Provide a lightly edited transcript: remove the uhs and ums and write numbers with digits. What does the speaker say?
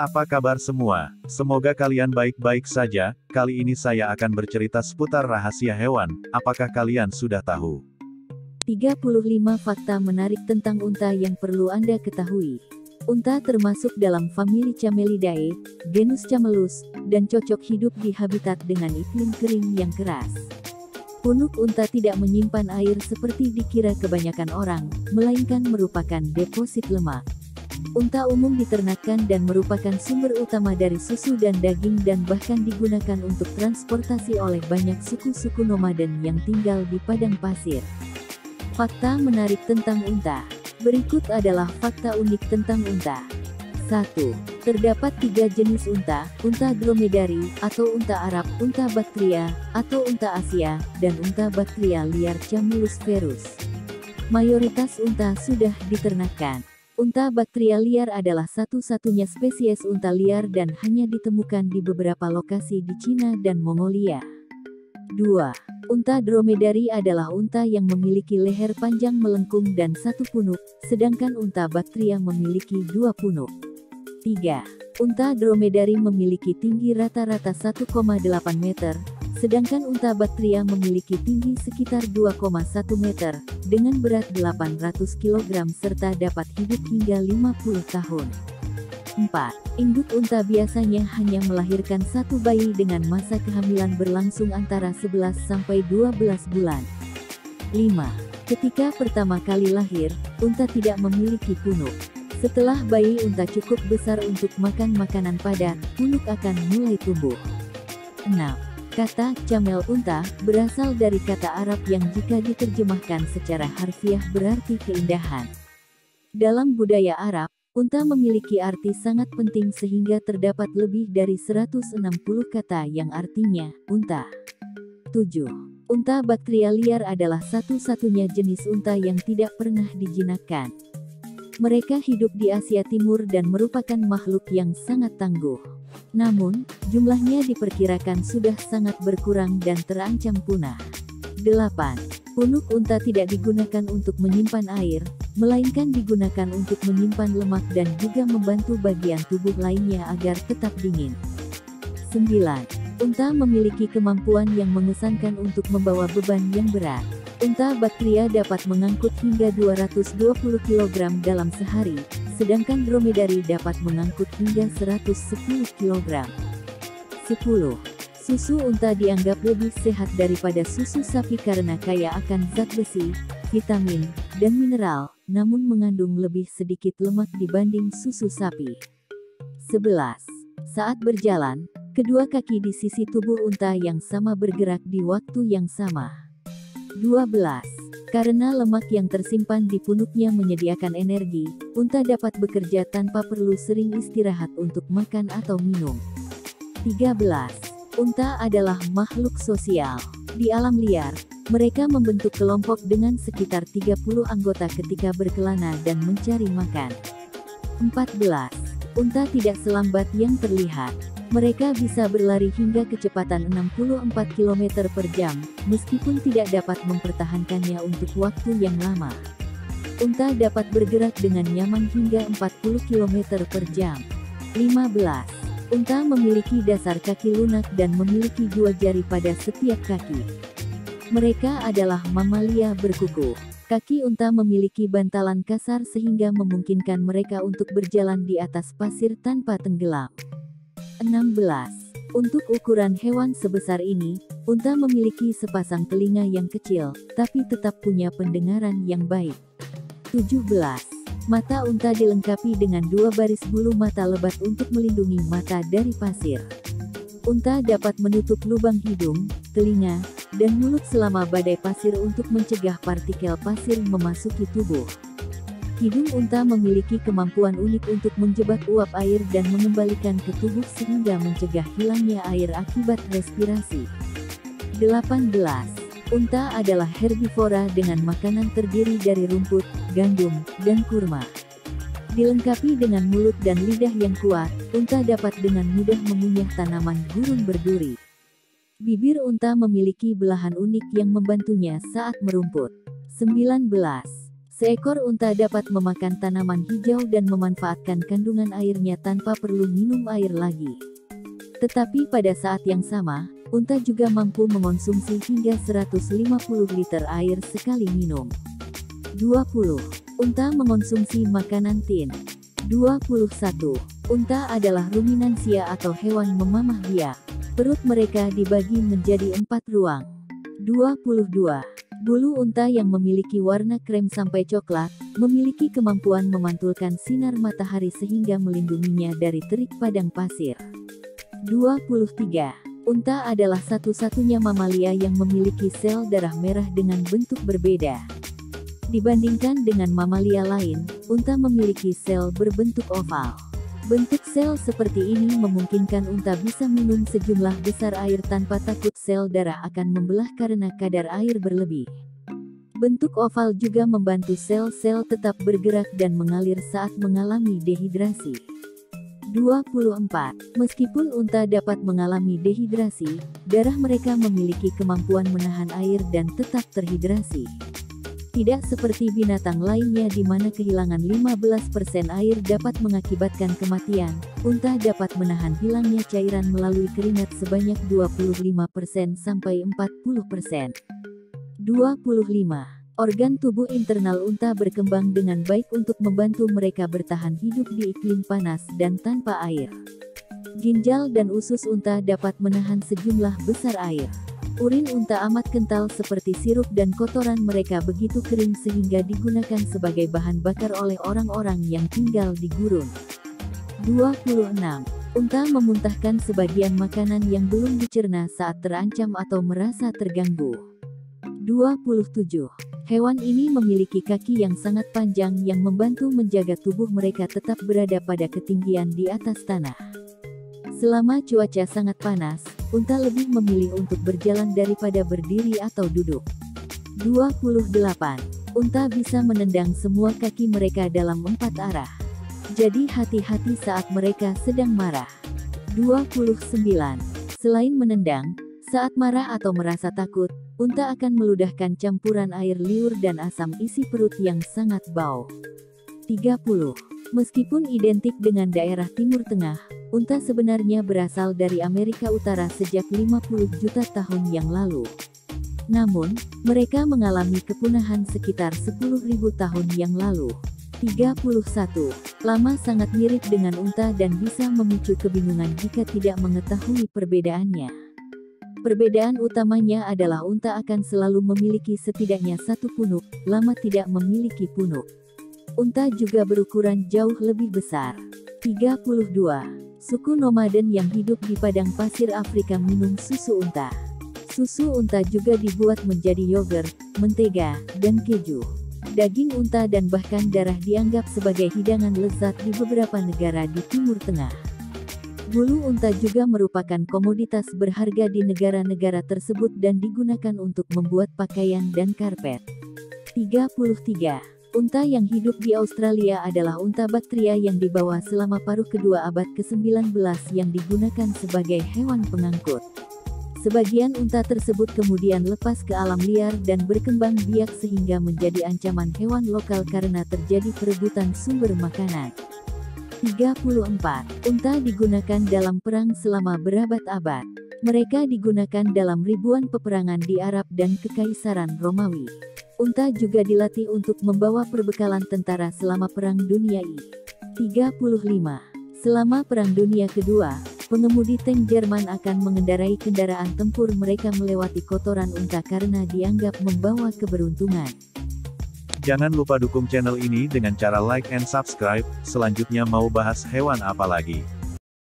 Apa kabar semua? Semoga kalian baik-baik saja. Kali ini saya akan bercerita seputar rahasia hewan. Apakah kalian sudah tahu? 35 fakta menarik tentang unta yang perlu Anda ketahui. Unta termasuk dalam famili Camelidae, genus Camelus, dan cocok hidup di habitat dengan iklim kering yang keras. Punuk unta tidak menyimpan air seperti dikira kebanyakan orang, melainkan merupakan deposit lemak. Unta umum diternakkan dan merupakan sumber utama dari susu dan daging dan bahkan digunakan untuk transportasi oleh banyak suku-suku nomaden yang tinggal di padang pasir. Fakta menarik tentang unta. Berikut adalah fakta unik tentang unta. 1. Terdapat 3 jenis unta dromedari, atau unta Arab, unta Bactria, atau unta Asia, dan unta Bactria liar Camulus ferus. Mayoritas unta sudah diternakkan. Unta Bactria liar adalah satu-satunya spesies unta liar dan hanya ditemukan di beberapa lokasi di Cina dan Mongolia. 2. Unta dromedari adalah unta yang memiliki leher panjang melengkung dan 1 punuk, sedangkan unta Bactria memiliki 2 punuk. 3. Unta dromedari memiliki tinggi rata-rata 1,8 meter, sedangkan unta Bactria memiliki tinggi sekitar 2,1 meter, dengan berat 800 kg serta dapat hidup hingga 50 tahun. 4. Induk unta biasanya hanya melahirkan 1 bayi dengan masa kehamilan berlangsung antara 11 sampai 12 bulan. 5. Ketika pertama kali lahir, unta tidak memiliki punuk. Setelah bayi unta cukup besar untuk makan makanan padat, punuk akan mulai tumbuh. 6. Kata camel unta berasal dari kata Arab yang jika diterjemahkan secara harfiah berarti keindahan. Dalam budaya Arab, unta memiliki arti sangat penting sehingga terdapat lebih dari 160 kata yang artinya unta. 7. Unta Bactria liar adalah satu-satunya jenis unta yang tidak pernah dijinakkan. Mereka hidup di Asia Timur dan merupakan makhluk yang sangat tangguh. Namun, jumlahnya diperkirakan sudah sangat berkurang dan terancam punah. 8. Punuk unta tidak digunakan untuk menyimpan air, melainkan digunakan untuk menyimpan lemak dan juga membantu bagian tubuh lainnya agar tetap dingin. 9. Unta memiliki kemampuan yang mengesankan untuk membawa beban yang berat. Unta Bactria dapat mengangkut hingga 220 kg dalam sehari, sedangkan dromedari dapat mengangkut hingga 110 kg. 10. Susu unta dianggap lebih sehat daripada susu sapi karena kaya akan zat besi, vitamin, dan mineral, namun mengandung lebih sedikit lemak dibanding susu sapi. 11. Saat berjalan, kedua kaki di sisi tubuh unta yang sama bergerak di waktu yang sama. 12. Karena lemak yang tersimpan di punuknya menyediakan energi, unta dapat bekerja tanpa perlu sering istirahat untuk makan atau minum. 13. Unta adalah makhluk sosial. Di alam liar, mereka membentuk kelompok dengan sekitar 30 anggota ketika berkelana dan mencari makan. 14. Unta tidak selambat yang terlihat. Mereka bisa berlari hingga kecepatan 64 km per jam, meskipun tidak dapat mempertahankannya untuk waktu yang lama. Unta dapat bergerak dengan nyaman hingga 40 km per jam. 15. Unta memiliki dasar kaki lunak dan memiliki 2 jari pada setiap kaki. Mereka adalah mamalia berkuku. Kaki unta memiliki bantalan kasar sehingga memungkinkan mereka untuk berjalan di atas pasir tanpa tenggelam. 16. Untuk ukuran hewan sebesar ini, unta memiliki sepasang telinga yang kecil, tapi tetap punya pendengaran yang baik. 17. Mata unta dilengkapi dengan 2 baris bulu mata lebat untuk melindungi mata dari pasir. Unta dapat menutup lubang hidung, telinga, dan mulut selama badai pasir untuk mencegah partikel pasir memasuki tubuh. Hidung unta memiliki kemampuan unik untuk menjebak uap air dan mengembalikan ke tubuh sehingga mencegah hilangnya air akibat respirasi. 18. Unta adalah herbivora dengan makanan terdiri dari rumput, gandum, dan kurma. Dilengkapi dengan mulut dan lidah yang kuat, unta dapat dengan mudah mengunyah tanaman gurun berduri. Bibir unta memiliki belahan unik yang membantunya saat merumput. 19. Seekor unta dapat memakan tanaman hijau dan memanfaatkan kandungan airnya tanpa perlu minum air lagi. Tetapi pada saat yang sama, unta juga mampu mengonsumsi hingga 150 liter air sekali minum. 20. Unta mengonsumsi makanan tin. 21. Unta adalah ruminansia atau hewan memamah biak. Perut mereka dibagi menjadi 4 ruang. 22. Bulu unta yang memiliki warna krem sampai coklat, memiliki kemampuan memantulkan sinar matahari sehingga melindunginya dari terik padang pasir. 23. Unta adalah satu-satunya mamalia yang memiliki sel darah merah dengan bentuk berbeda. Dibandingkan dengan mamalia lain, unta memiliki sel berbentuk oval. Bentuk sel seperti ini memungkinkan unta bisa minum sejumlah besar air tanpa takut sel darah akan membelah karena kadar air berlebih. Bentuk oval juga membantu sel-sel tetap bergerak dan mengalir saat mengalami dehidrasi. 24. Meskipun unta dapat mengalami dehidrasi, darah mereka memiliki kemampuan menahan air dan tetap terhidrasi. Tidak seperti binatang lainnya di mana kehilangan 15% air dapat mengakibatkan kematian, unta dapat menahan hilangnya cairan melalui keringat sebanyak 25% sampai 40%. 25. Organ tubuh internal unta berkembang dengan baik untuk membantu mereka bertahan hidup di iklim panas dan tanpa air. Ginjal dan usus unta dapat menahan sejumlah besar air. Urin unta amat kental seperti sirup dan kotoran mereka begitu kering sehingga digunakan sebagai bahan bakar oleh orang-orang yang tinggal di gurun. 26. Unta memuntahkan sebagian makanan yang belum dicerna saat terancam atau merasa terganggu. 27. Hewan ini memiliki kaki yang sangat panjang yang membantu menjaga tubuh mereka tetap berada pada ketinggian di atas tanah. Selama cuaca sangat panas, unta lebih memilih untuk berjalan daripada berdiri atau duduk. 28. Unta bisa menendang semua kaki mereka dalam 4 arah. Jadi hati-hati saat mereka sedang marah. 29. Selain menendang, saat marah atau merasa takut, unta akan meludahkan campuran air liur dan asam isi perut yang sangat bau. 30. Meskipun identik dengan daerah Timur Tengah, unta sebenarnya berasal dari Amerika Utara sejak 50 juta tahun yang lalu. Namun, mereka mengalami kepunahan sekitar 10.000 tahun yang lalu. 31. Lama sangat mirip dengan unta dan bisa memicu kebingungan jika tidak mengetahui perbedaannya. Perbedaan utamanya adalah unta akan selalu memiliki setidaknya satu punuk, lama tidak memiliki punuk. Unta juga berukuran jauh lebih besar. 32. Suku nomaden yang hidup di padang pasir Afrika minum susu unta. Susu unta juga dibuat menjadi yogurt, mentega, dan keju. Daging unta dan bahkan darah dianggap sebagai hidangan lezat di beberapa negara di Timur Tengah. Bulu unta juga merupakan komoditas berharga di negara-negara tersebut dan digunakan untuk membuat pakaian dan karpet. 33. Unta yang hidup di Australia adalah unta Bactria yang dibawa selama paruh kedua abad ke-19 yang digunakan sebagai hewan pengangkut. Sebagian unta tersebut kemudian lepas ke alam liar dan berkembang biak sehingga menjadi ancaman hewan lokal karena terjadi perebutan sumber makanan. 34. Unta digunakan dalam perang selama berabad-abad. Mereka digunakan dalam ribuan peperangan di Arab dan Kekaisaran Romawi. Unta juga dilatih untuk membawa perbekalan tentara selama Perang Dunia I. 35. Selama Perang Dunia Kedua, pengemudi tank Jerman akan mengendarai kendaraan tempur mereka melewati kotoran unta karena dianggap membawa keberuntungan. Jangan lupa dukung channel ini dengan cara like and subscribe. Selanjutnya mau bahas hewan apa lagi?